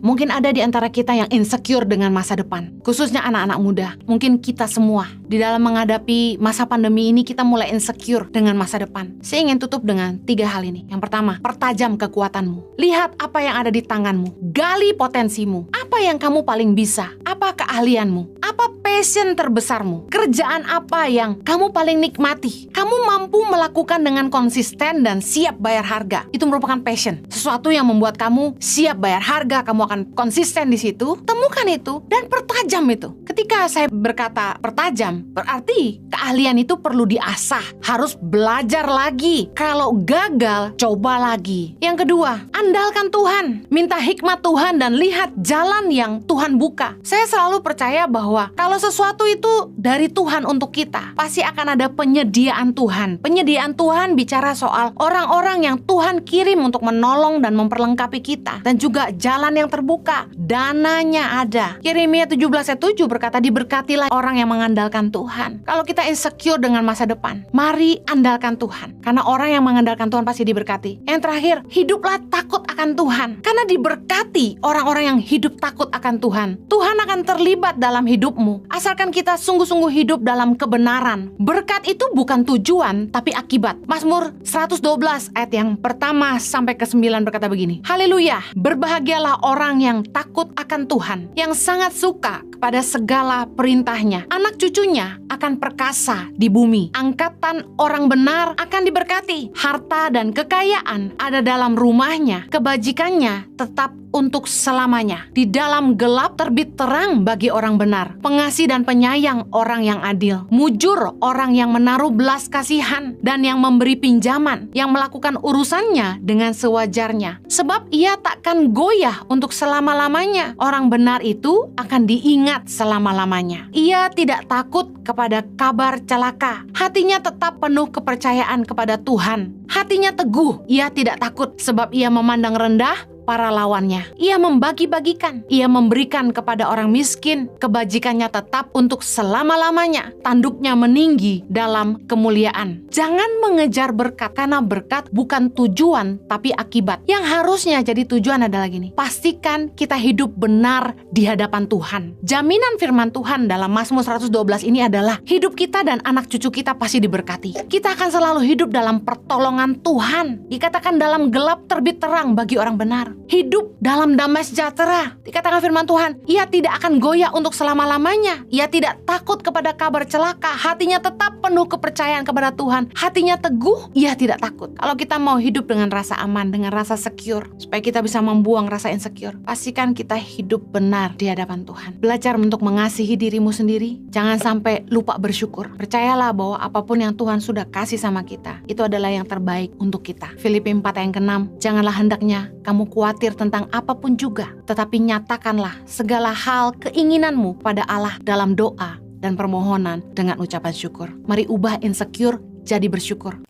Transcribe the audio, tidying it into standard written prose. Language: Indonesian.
Mungkin ada di antara kita yang insecure dengan masa depan, khususnya anak-anak muda. Mungkin kita semua di dalam menghadapi masa pandemi ini kita mulai insecure dengan masa depan. Saya ingin tutup dengan 3 hal ini. Yang pertama, pertajam kekuatanmu. Lihat apa yang ada di tanganmu. Gali potensimu. Apa yang kamu paling bisa? Apa keahlianmu? Apa passion terbesarmu? Kerjaan apa yang kamu paling nikmati? Kamu mampu melakukan dengan konsisten dan siap bayar harga. Itu merupakan passion. Sesuatu yang membuat kamu siap bayar harga, kamu akan konsisten di situ. Temukan itu dan pertajam itu. Ketika saya berkata pertajam, berarti keahlian itu perlu diasah. Harus belajar lagi. Kalau gagal, coba lagi. Yang kedua, andalkan Tuhan. Minta hikmat Tuhan dan lihat jalan yang Tuhan buka. Saya selalu percaya bahwa kalau sesuatu itu dari Tuhan untuk kita, pasti akan ada penyediaan Tuhan. Penyediaan Tuhan bicara soal orang-orang yang Tuhan kirim untuk menolong dan memperlengkapi kita. Dan juga jalan yang terbuka. Dananya ada. Yeremia 17:7 berkata, diberkatilah orang yang mengandalkan Tuhan. Kalau kita insecure dengan masa depan, mari andalkan Tuhan. Karena orang yang mengandalkan Tuhan pasti diberkati. Yang terakhir, hiduplah takut akan Tuhan. Karena diberkati orang-orang yang hidup takut akan Tuhan. Tuhan akan terlibat dalam hidupmu. Asalkan kita sungguh-sungguh hidup dalam kebenaran. Berkat itu bukan tujuan, tapi akibat. Mazmur 112 ayat yang pertama sampai ke-9 berkata begini. Haleluya, berbahagialah orang yang takut akan Tuhan, yang sangat suka kepada segala perintahnya. Anak cucunya akan perkasa di bumi. Angkatan orang benar akan diberkati. Harta dan kekayaan ada dalam rumahnya. Kebajikannya tetap untuk selamanya. Di dalam gelap terbit terang bagi orang benar. Pengasih dan penyayang orang yang adil. Mujur orang yang menaruh belas kasihan dan yang memberi pinjaman, yang melakukan urusannya dengan sewajarnya. Sebab ia takkan goyah untuk selama-lamanya. Orang benar itu akan diingat selama-lamanya. Ia tidak takut kepada kabar celaka. Hatinya tetap penuh kepercayaan kepada Tuhan. Hatinya teguh. Ia tidak takut sebab ia memandang rendah para lawannya. Ia membagi-bagikan. Ia memberikan kepada orang miskin. Kebajikannya tetap untuk selama-lamanya. Tanduknya meninggi dalam kemuliaan. Jangan mengejar berkat, karena berkat bukan tujuan tapi akibat. Yang harusnya jadi tujuan adalah gini. Pastikan kita hidup benar di hadapan Tuhan. Jaminan firman Tuhan dalam Mazmur 112 ini adalah hidup kita dan anak cucu kita pasti diberkati. Kita akan selalu hidup dalam pertolongan Tuhan. Dikatakan dalam gelap terbit terang bagi orang benar. Hidup dalam damai sejahtera. Dikatakan firman Tuhan, ia tidak akan goyah untuk selama-lamanya. Ia tidak takut kepada kabar celaka. Hatinya tetap penuh kepercayaan kepada Tuhan. Hatinya teguh, ia tidak takut. Kalau kita mau hidup dengan rasa aman, dengan rasa secure, supaya kita bisa membuang rasa insecure, pastikan kita hidup benar di hadapan Tuhan. Belajar untuk mengasihi dirimu sendiri. Jangan sampai lupa bersyukur. Percayalah bahwa apapun yang Tuhan sudah kasih sama kita, itu adalah yang terbaik untuk kita. Filipi 4 ayat 6, janganlah hendaknya kamu khawatir tentang apapun juga, tetapi nyatakanlah segala hal keinginanmu pada Allah dalam doa dan permohonan dengan ucapan syukur. Mari ubah insecure jadi bersyukur.